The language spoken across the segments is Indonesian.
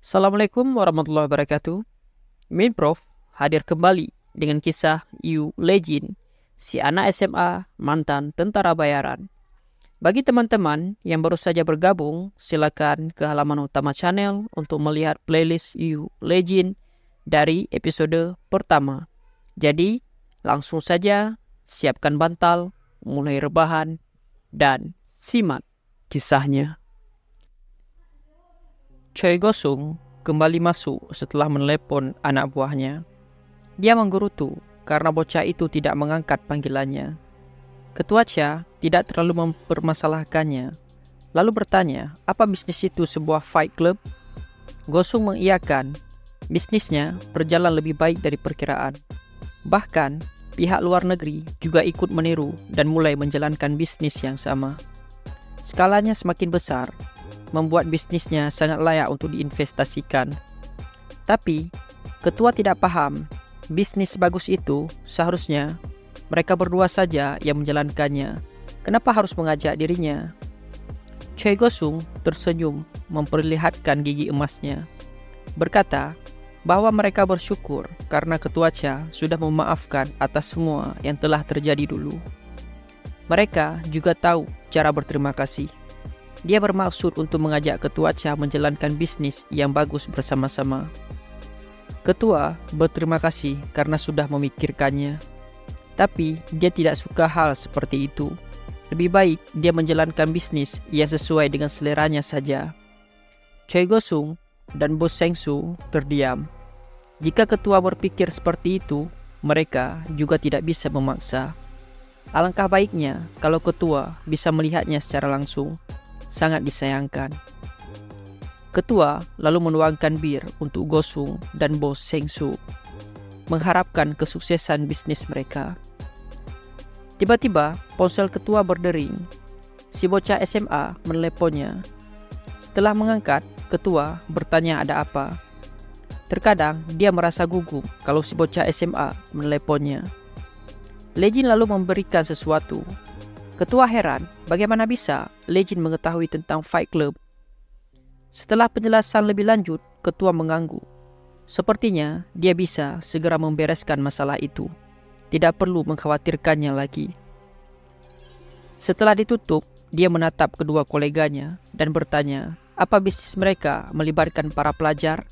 Assalamualaikum warahmatullahi wabarakatuh. Prof hadir kembali dengan kisah You Legend, si anak SMA mantan tentara bayaran. Bagi teman-teman yang baru saja bergabung, silakan ke halaman utama channel untuk melihat playlist You Legend dari episode pertama. Jadi, langsung saja siapkan bantal, mulai rebahan, dan simak kisahnya. Choi Gosung kembali masuk setelah menelepon anak buahnya. Dia menggerutu karena bocah itu tidak mengangkat panggilannya. Ketua Cha tidak terlalu mempermasalahkannya, lalu bertanya apa bisnis itu sebuah fight club. Gosung mengiyakan. Bisnisnya berjalan lebih baik dari perkiraan. Bahkan pihak luar negeri juga ikut meniru dan mulai menjalankan bisnis yang sama. Skalanya semakin besar, membuat bisnisnya sangat layak untuk diinvestasikan. Tapi, ketua tidak paham, bisnis sebagus itu seharusnya mereka berdua saja yang menjalankannya. Kenapa harus mengajak dirinya? Choi Gosung tersenyum memperlihatkan gigi emasnya. Berkata bahwa mereka bersyukur karena ketua Cha sudah memaafkan atas semua yang telah terjadi dulu. Mereka juga tahu cara berterima kasih. Dia bermaksud untuk mengajak ketua Cha menjalankan bisnis yang bagus bersama-sama. Ketua berterima kasih karena sudah memikirkannya. Tapi dia tidak suka hal seperti itu. Lebih baik dia menjalankan bisnis yang sesuai dengan seleranya saja. Choi Gosung dan Bos Sengsu terdiam. Jika ketua berpikir seperti itu, mereka juga tidak bisa memaksa. Alangkah baiknya kalau ketua bisa melihatnya secara langsung. Sangat disayangkan. Ketua lalu menuangkan bir untuk Gosung dan Bos Sengsu, mengharapkan kesuksesan bisnis mereka. Tiba-tiba ponsel ketua berdering. Si bocah SMA meneleponnya. Setelah mengangkat, ketua bertanya ada apa. Terkadang dia merasa gugup kalau si bocah SMA meneleponnya. Legend lalu memberikan sesuatu. Ketua heran, bagaimana bisa Legend mengetahui tentang Fight Club? Setelah penjelasan lebih lanjut, ketua mengangguk. Sepertinya dia bisa segera membereskan masalah itu. Tidak perlu mengkhawatirkannya lagi. Setelah ditutup, dia menatap kedua koleganya dan bertanya, apa bisnis mereka melibatkan para pelajar?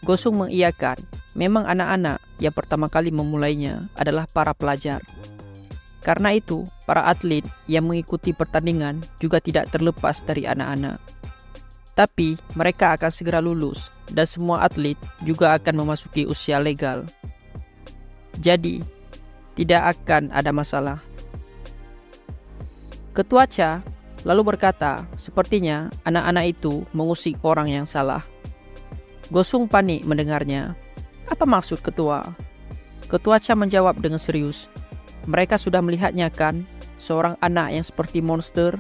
Gosung mengiyakan, memang anak-anak yang pertama kali memulainya adalah para pelajar. Karena itu, para atlet yang mengikuti pertandingan juga tidak terlepas dari anak-anak. Tapi, mereka akan segera lulus dan semua atlet juga akan memasuki usia legal. Jadi, tidak akan ada masalah. Ketua Cha lalu berkata, sepertinya anak-anak itu mengusik orang yang salah. Gosung panik mendengarnya. Apa maksud ketua? Ketua Cha menjawab dengan serius. Mereka sudah melihatnya kan, seorang anak yang seperti monster.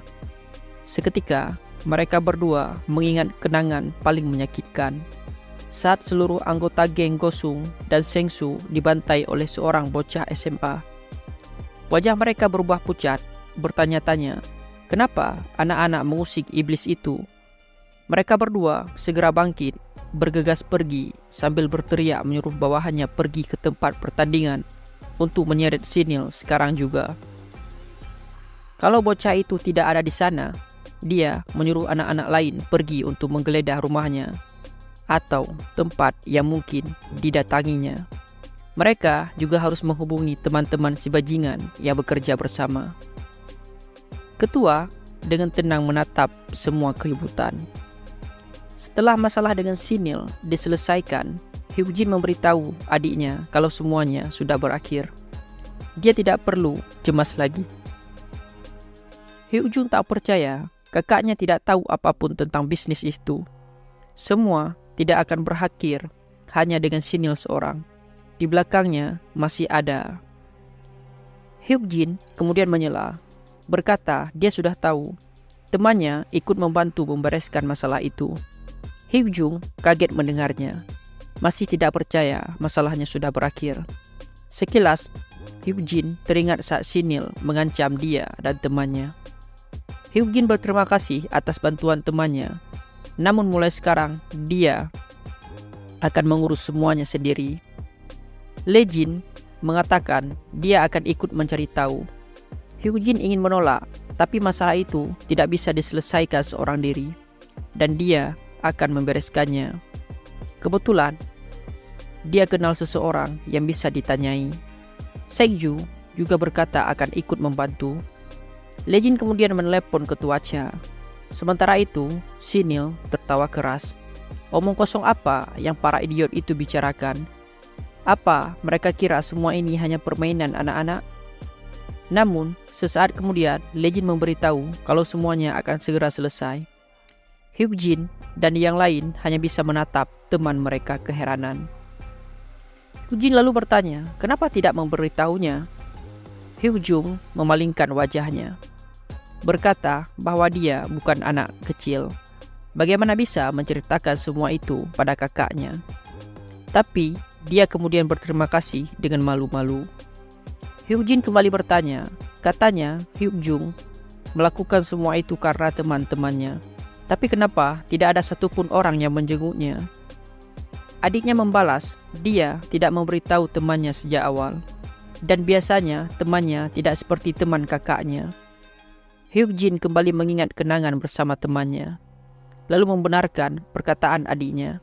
Seketika, mereka berdua mengingat kenangan paling menyakitkan. Saat seluruh anggota geng Gosung dan Sengsu dibantai oleh seorang bocah SMA. Wajah mereka berubah pucat, bertanya-tanya, kenapa anak-anak mengusik iblis itu? Mereka berdua segera bangkit, bergegas pergi sambil berteriak menyuruh bawahannya pergi ke tempat pertandingan untuk menyeret Sinil sekarang juga. Kalau bocah itu tidak ada di sana, dia menyuruh anak-anak lain pergi untuk menggeledah rumahnya atau tempat yang mungkin didatanginya. Mereka juga harus menghubungi teman-teman si bajingan yang bekerja bersama. Ketua dengan tenang menatap semua keributan. Setelah masalah dengan Sinil diselesaikan, Hyuk-jin memberitahu adiknya kalau semuanya sudah berakhir. Dia tidak perlu cemas lagi. Hyuk-jun tak percaya kakaknya tidak tahu apapun tentang bisnis itu. Semua tidak akan berakhir hanya dengan Sinil seorang. Di belakangnya masih ada. Hyuk-jin kemudian menyela, berkata dia sudah tahu. Temannya ikut membantu membereskan masalah itu. Hyuk-jung kaget mendengarnya. Masih tidak percaya masalahnya sudah berakhir. Sekilas, Hyuk-jin teringat saat Sinil mengancam dia dan temannya. Hyuk-jin berterima kasih atas bantuan temannya. Namun mulai sekarang, dia akan mengurus semuanya sendiri. Lejin mengatakan dia akan ikut mencari tahu. Hyuk-jin ingin menolak, tapi masalah itu tidak bisa diselesaikan seorang diri, dan dia akan membereskannya. Kebetulan, dia kenal seseorang yang bisa ditanyai. Seokju juga berkata akan ikut membantu. Lejin kemudian menelepon ketua Cha. Sementara itu, Sinil tertawa keras. Omong kosong apa yang para idiot itu bicarakan? Apa mereka kira semua ini hanya permainan anak-anak? Namun, sesaat kemudian, Lejin memberitahu kalau semuanya akan segera selesai. Hyuk-jin dan yang lain hanya bisa menatap teman mereka keheranan. Hyuk-jin lalu bertanya, kenapa tidak memberitahunya? Hyuk-jung memalingkan wajahnya, berkata bahwa dia bukan anak kecil. Bagaimana bisa menceritakan semua itu pada kakaknya? Tapi dia kemudian berterima kasih dengan malu-malu. Hyuk-jin kembali bertanya, katanya Hyuk-jung melakukan semua itu karena teman-temannya. Tapi kenapa tidak ada satupun orang yang menjenguknya? Adiknya membalas, dia tidak memberitahu temannya sejak awal. Dan biasanya temannya tidak seperti teman kakaknya. Hyuk-jin kembali mengingat kenangan bersama temannya, lalu membenarkan perkataan adiknya.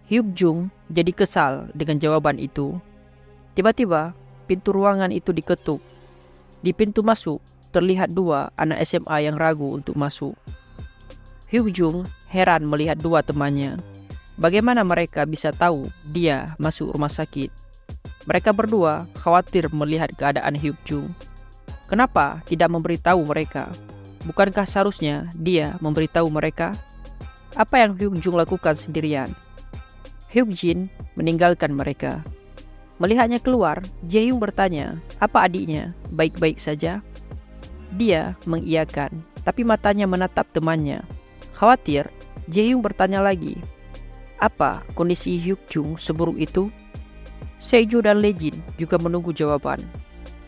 Hyuk-jung jadi kesal dengan jawaban itu. Tiba-tiba, pintu ruangan itu diketuk. Di pintu masuk, terlihat dua anak SMA yang ragu untuk masuk. Hyuk-jung heran melihat dua temannya. Bagaimana mereka bisa tahu dia masuk rumah sakit? Mereka berdua khawatir melihat keadaan Hyuk-jung. Kenapa tidak memberitahu mereka? Bukankah seharusnya dia memberitahu mereka? Apa yang Hyuk-jung lakukan sendirian? Hyuk-jin meninggalkan mereka. Melihatnya keluar, Jae-hyung bertanya, apa adiknya baik-baik saja? Dia mengiyakan, tapi matanya menatap temannya. Khawatir, Jae-hyung bertanya lagi, apa kondisi Hyuk-jung seburuk itu? Seokju dan Lejin juga menunggu jawaban.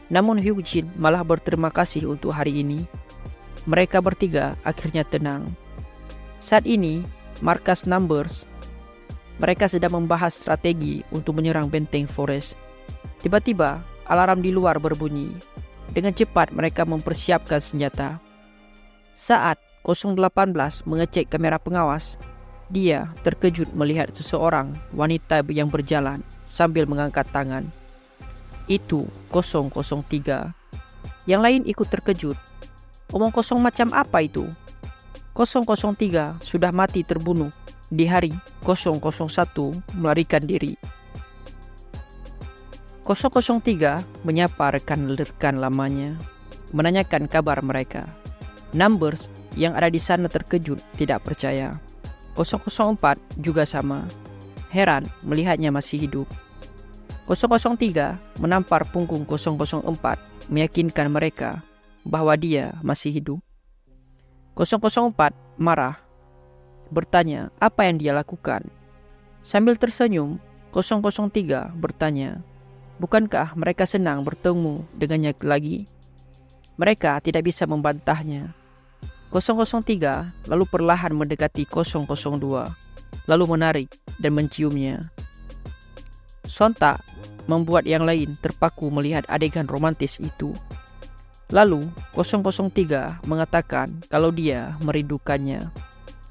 Namun Hyuk-jin malah berterima kasih untuk hari ini. Mereka bertiga akhirnya tenang. Saat ini, markas Numbers, mereka sedang membahas strategi untuk menyerang benteng Forest. Tiba-tiba, alarm di luar berbunyi. Dengan cepat mereka mempersiapkan senjata. Saat 018 mengecek kamera pengawas, dia terkejut melihat seseorang wanita yang berjalan sambil mengangkat tangan. Itu 003. Yang lain ikut terkejut. Omong kosong macam apa itu? 003 sudah mati terbunuh. Di hari 001 melarikan diri. 003 menyapa rekan-rekan lamanya, menanyakan kabar mereka. Numbers yang ada di sana terkejut, tidak percaya. 004 juga sama, heran melihatnya masih hidup. 003 menampar punggung 004, meyakinkan mereka bahwa dia masih hidup. 004 marah, bertanya apa yang dia lakukan. Sambil tersenyum, 003 bertanya, bukankah mereka senang bertemu dengannya lagi? Mereka tidak bisa membantahnya. 003 lalu perlahan mendekati 002, lalu menarik dan menciumnya. Sontak membuat yang lain terpaku melihat adegan romantis itu. Lalu 003 mengatakan kalau dia merindukannya.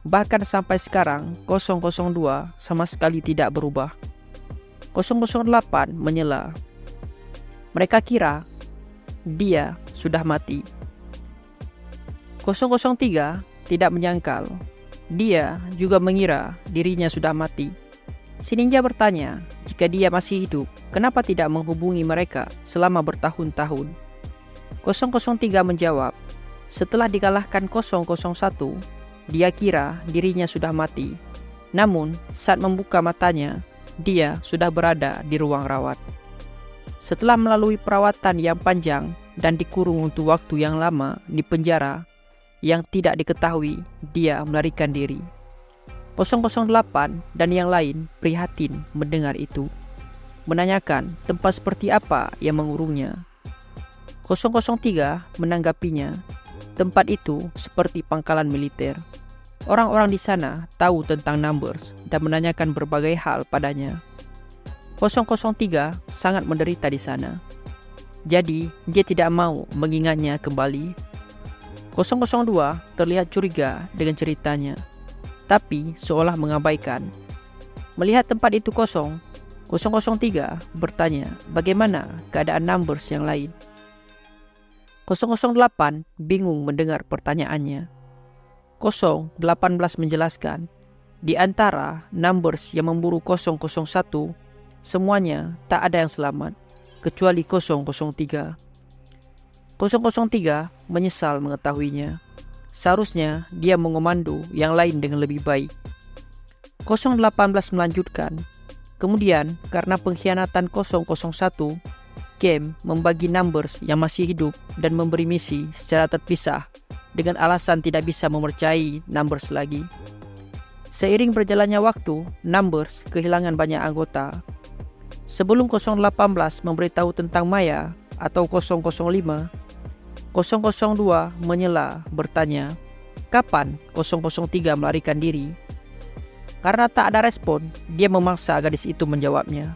Bahkan sampai sekarang 002 sama sekali tidak berubah. 008 menyela. Mereka kira dia sudah mati. 003 tidak menyangkal. Dia juga mengira dirinya sudah mati. Si ninja bertanya, jika dia masih hidup, kenapa tidak menghubungi mereka selama bertahun-tahun? 003 menjawab, setelah dikalahkan 001, dia kira dirinya sudah mati. Namun, saat membuka matanya, dia sudah berada di ruang rawat. Setelah melalui perawatan yang panjang dan dikurung untuk waktu yang lama di penjara yang tidak diketahui, dia melarikan diri. 008 dan yang lain prihatin mendengar itu, menanyakan tempat seperti apa yang mengurungnya. 003 menanggapinya, tempat itu seperti pangkalan militer. Orang-orang di sana tahu tentang Numbers dan menanyakan berbagai hal padanya. 003 sangat menderita di sana. Jadi, dia tidak mau mengingatnya kembali. 002 terlihat curiga dengan ceritanya, tapi seolah mengabaikan. Melihat tempat itu kosong, 003 bertanya bagaimana keadaan Numbers yang lain. 008 bingung mendengar pertanyaannya. 018 menjelaskan, di antara Numbers yang memburu 001, semuanya tak ada yang selamat, kecuali 003. 003 menyesal mengetahuinya. Seharusnya dia mengomando yang lain dengan lebih baik. 018 melanjutkan, kemudian karena pengkhianatan 001, game membagi Numbers yang masih hidup dan memberi misi secara terpisah dengan alasan tidak bisa mempercayai Numbers lagi. Seiring berjalannya waktu, Numbers kehilangan banyak anggota. Sebelum 018 memberitahu tentang Maya atau 005, 002 menyela bertanya, kapan 003 melarikan diri? Karena tak ada respon, dia memaksa gadis itu menjawabnya.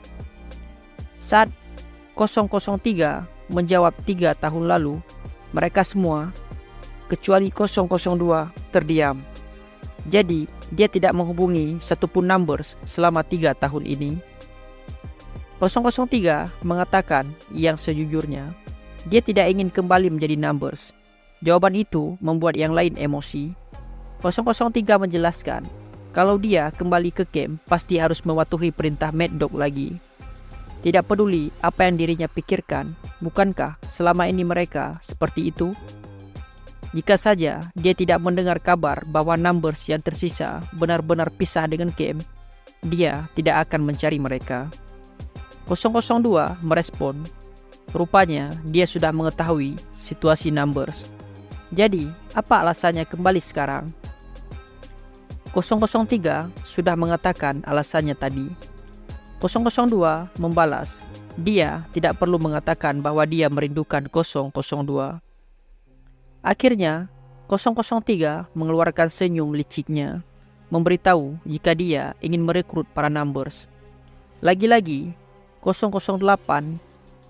Saat 003 menjawab 3 tahun lalu, mereka semua, kecuali 002, terdiam. Jadi, dia tidak menghubungi satupun Numbers selama 3 tahun ini. 003 mengatakan yang sejujurnya, dia tidak ingin kembali menjadi Numbers. Jawaban itu membuat yang lain emosi. 003 menjelaskan, kalau dia kembali ke camp pasti harus mematuhi perintah Mad Dog lagi. Tidak peduli apa yang dirinya pikirkan, bukankah selama ini mereka seperti itu? Jika saja dia tidak mendengar kabar bahwa Numbers yang tersisa benar-benar pisah dengan camp, dia tidak akan mencari mereka. 002 merespon, rupanya dia sudah mengetahui situasi Numbers. Jadi, apa alasannya kembali sekarang? 003 sudah mengatakan alasannya tadi. 002 membalas, dia tidak perlu mengatakan bahwa dia merindukan 002. Akhirnya, 003 mengeluarkan senyum liciknya, memberitahu jika dia ingin merekrut para Numbers. Lagi-lagi, 008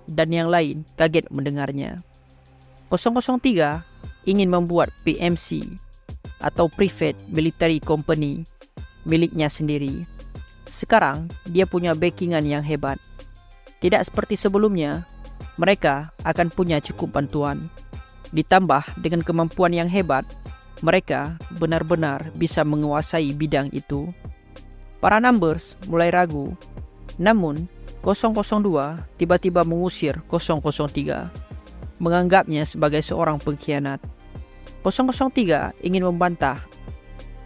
dan yang lain kaget mendengarnya. 003 ingin membuat PMC atau Private Military Company miliknya sendiri. Sekarang dia punya backingan yang hebat. Tidak seperti sebelumnya, mereka akan punya cukup bantuan. Ditambah dengan kemampuan yang hebat, mereka benar-benar bisa menguasai bidang itu. Para Numbers mulai ragu, namun 002 tiba-tiba mengusir 003, menganggapnya sebagai seorang pengkhianat. 003 ingin membantah,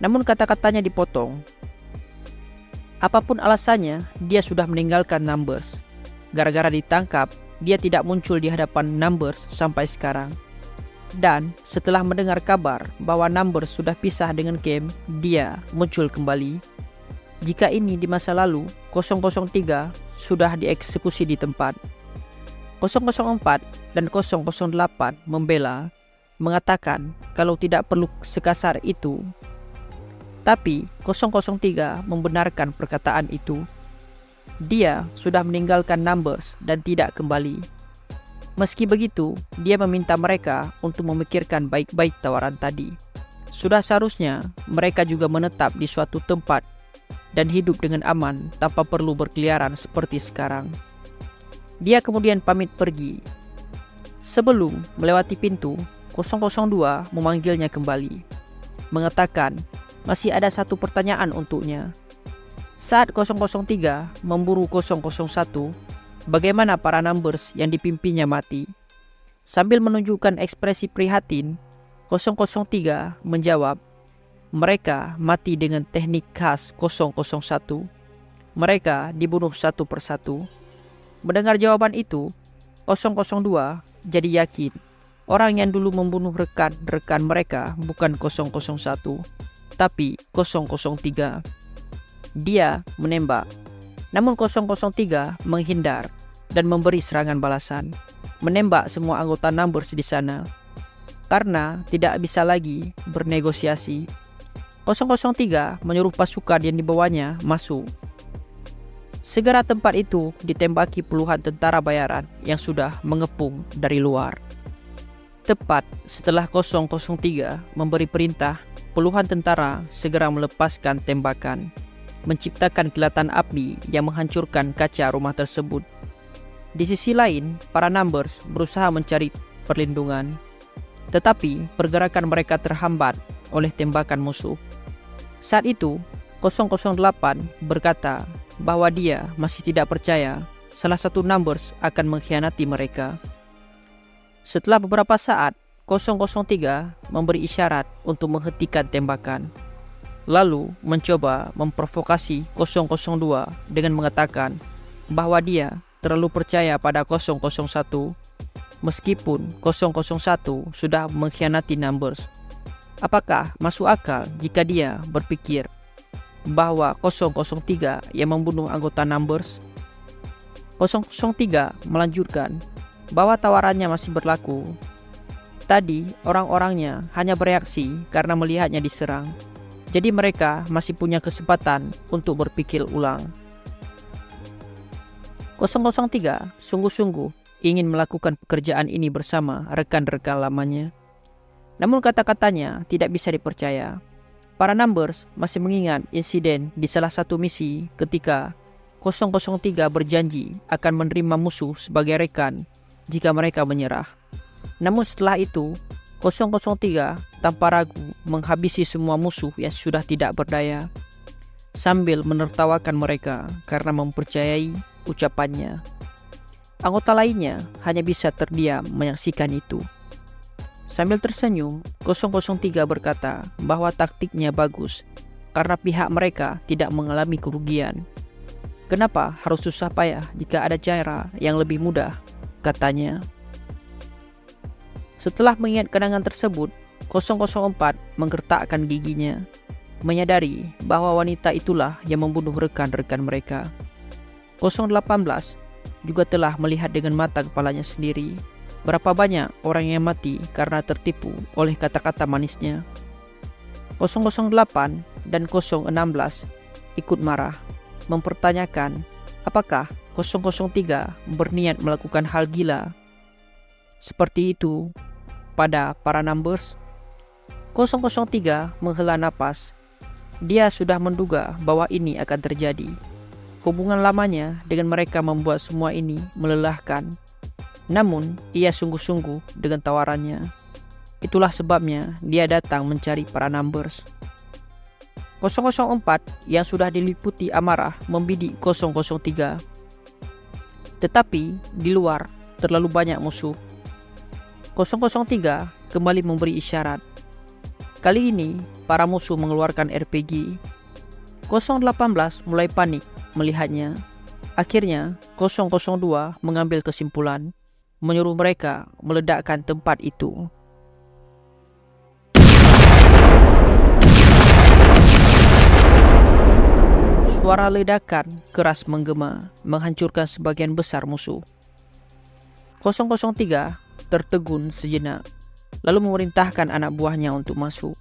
namun kata-katanya dipotong. Apapun alasannya, dia sudah meninggalkan Numbers. Gara-gara ditangkap, dia tidak muncul di hadapan Numbers sampai sekarang. Dan setelah mendengar kabar bahwa Numbers sudah pisah dengan camp, dia muncul kembali. Jika ini di masa lalu, 003 sudah dieksekusi di tempat. 004 dan 008 membela, mengatakan kalau tidak perlu sekasar itu. Tapi 003 membenarkan perkataan itu. Dia sudah meninggalkan Numbers dan tidak kembali. Meski begitu, dia meminta mereka untuk memikirkan baik-baik tawaran tadi. Sudah seharusnya mereka juga menetap di suatu tempat dan hidup dengan aman tanpa perlu berkeliaran seperti sekarang. Dia kemudian pamit pergi. Sebelum melewati pintu, 002 memanggilnya kembali, mengatakan masih ada satu pertanyaan untuknya. Saat 003 memburu 001, bagaimana para Numbers yang dipimpinnya mati? Sambil menunjukkan ekspresi prihatin, 003 menjawab, mereka mati dengan teknik khas 001. Mereka dibunuh satu persatu. Mendengar jawaban itu, 002 jadi yakin orang yang dulu membunuh rekan-rekan mereka bukan 001, tapi 003. Dia menembak, namun 003 menghindar dan memberi serangan balasan, menembak semua anggota Numbers di sana. Karena tidak bisa lagi bernegosiasi, 003 menyuruh pasukan yang dibawanya masuk. Segera tempat itu ditembaki puluhan tentara bayaran yang sudah mengepung dari luar. Tepat setelah 003 memberi perintah, puluhan tentara segera melepaskan tembakan, menciptakan kilatan api yang menghancurkan kaca rumah tersebut. Di sisi lain, para Numbers berusaha mencari perlindungan, tetapi pergerakan mereka terhambat oleh tembakan musuh. Saat itu, 008 berkata bahwa dia masih tidak percaya salah satu Numbers akan mengkhianati mereka. Setelah beberapa saat, 003 memberi isyarat untuk menghentikan tembakan, lalu mencoba memprovokasi 002 dengan mengatakan bahwa dia terlalu percaya pada 001 meskipun 001 sudah mengkhianati Numbers. Apakah masuk akal jika dia berpikir bahwa 003 yang membunuh anggota Numbers? 003 melanjutkan bahwa tawarannya masih berlaku. Tadi orang-orangnya hanya bereaksi karena melihatnya diserang, jadi mereka masih punya kesempatan untuk berpikir ulang. 003 sungguh-sungguh ingin melakukan pekerjaan ini bersama rekan-rekan lamanya. Namun kata-katanya tidak bisa dipercaya. Para Numbers masih mengingat insiden di salah satu misi ketika 003 berjanji akan menerima musuh sebagai rekan jika mereka menyerah. Namun setelah itu, 003 tanpa ragu menghabisi semua musuh yang sudah tidak berdaya, sambil menertawakan mereka karena mempercayai ucapannya. Anggota lainnya hanya bisa terdiam menyaksikan itu. Sambil tersenyum, 003 berkata bahwa taktiknya bagus karena pihak mereka tidak mengalami kerugian. Kenapa harus susah payah jika ada cara yang lebih mudah, katanya. Setelah mengingat kenangan tersebut, 004 menggertakkan giginya, menyadari bahwa wanita itulah yang membunuh rekan-rekan mereka. 018 juga telah melihat dengan mata kepalanya sendiri berapa banyak orang yang mati karena tertipu oleh kata-kata manisnya. 008 dan 016 ikut marah, mempertanyakan apakah 003 berniat melakukan hal gila seperti itu pada para Numbers. 003 menghela napas. Dia sudah menduga bahwa ini akan terjadi. Hubungan lamanya dengan mereka membuat semua ini melelahkan. Namun, ia sungguh-sungguh dengan tawarannya. Itulah sebabnya dia datang mencari para Numbers. 004 yang sudah diliputi amarah membidik 003. Tetapi di luar terlalu banyak musuh. 003 kembali memberi isyarat. Kali ini, para musuh mengeluarkan RPG. 018 mulai panik melihatnya. Akhirnya, 002 mengambil kesimpulan, menyuruh mereka meledakkan tempat itu. Suara ledakan keras menggema, menghancurkan sebagian besar musuh. 003 tertegun sejenak, lalu memerintahkan anak buahnya untuk masuk.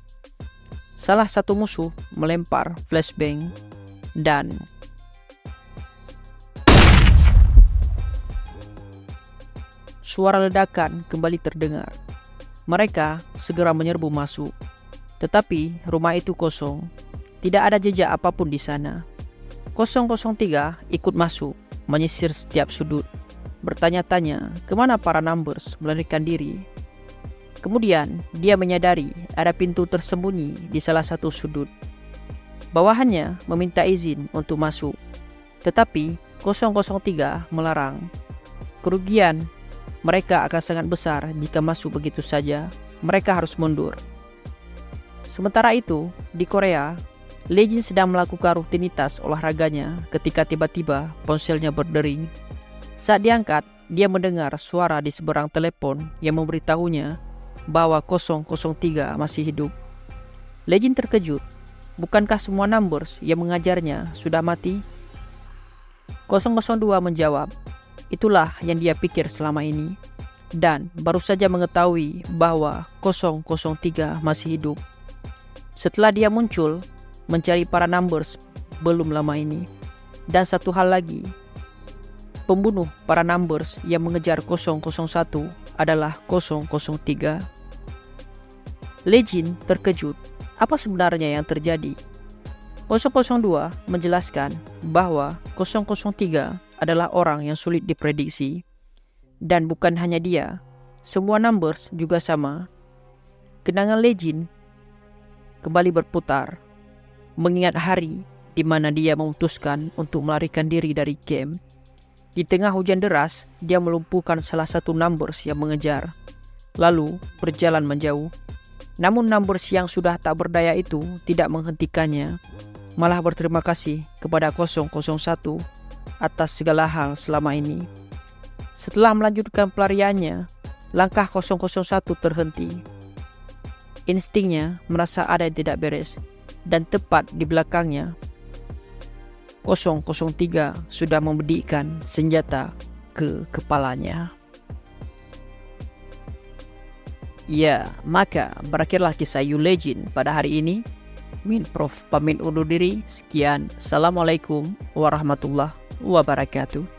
Salah satu musuh melempar flashbang dan suara ledakan kembali terdengar. Mereka segera menyerbu masuk, tetapi rumah itu kosong. Tidak ada jejak apapun di sana. 003 ikut masuk, menyisir setiap sudut, bertanya-tanya kemana para Numbers melarikan diri. Kemudian dia menyadari ada pintu tersembunyi di salah satu sudut. Bawahannya meminta izin untuk masuk, tetapi 003 melarang. Kerugian mereka akan sangat besar jika masuk begitu saja. Mereka harus mundur. Sementara itu, di Korea, Legend sedang melakukan rutinitas olahraganya ketika tiba-tiba ponselnya berdering. Saat diangkat, dia mendengar suara di seberang telepon yang memberitahunya bahwa 003 masih hidup. Legend terkejut. Bukankah semua Numbers yang mengajarnya sudah mati? 002 menjawab, itulah yang dia pikir selama ini, dan baru saja mengetahui bahwa 003 masih hidup. setelah dia muncul mencari para numbers belum lama ini. Dan satu hal lagi, pembunuh para numbers yang mengejar 001 adalah 003. Legend terkejut. Apa sebenarnya yang terjadi? 002 menjelaskan bahwa 003 adalah orang yang sulit diprediksi. Dan bukan hanya dia, semua numbers juga sama. Kenangan Legend kembali berputar, mengingat hari di mana dia memutuskan untuk melarikan diri dari game. Di tengah hujan deras, dia melumpuhkan salah satu numbers yang mengejar, lalu berjalan menjauh. Namun numbers yang sudah tak berdaya itu tidak menghentikannya, malah berterima kasih kepada 001 atas segala hal selama ini. Setelah melanjutkan pelariannya, langkah 001 terhenti. Instingnya merasa ada yang tidak beres, dan tepat di belakangnya 003 sudah membedikkan senjata ke kepalanya. Ya, maka berakhirlah kisah You Legend pada hari ini. Min Prof pamit undur diri. Sekian. Assalamualaikum warahmatullahi wabarakatuh.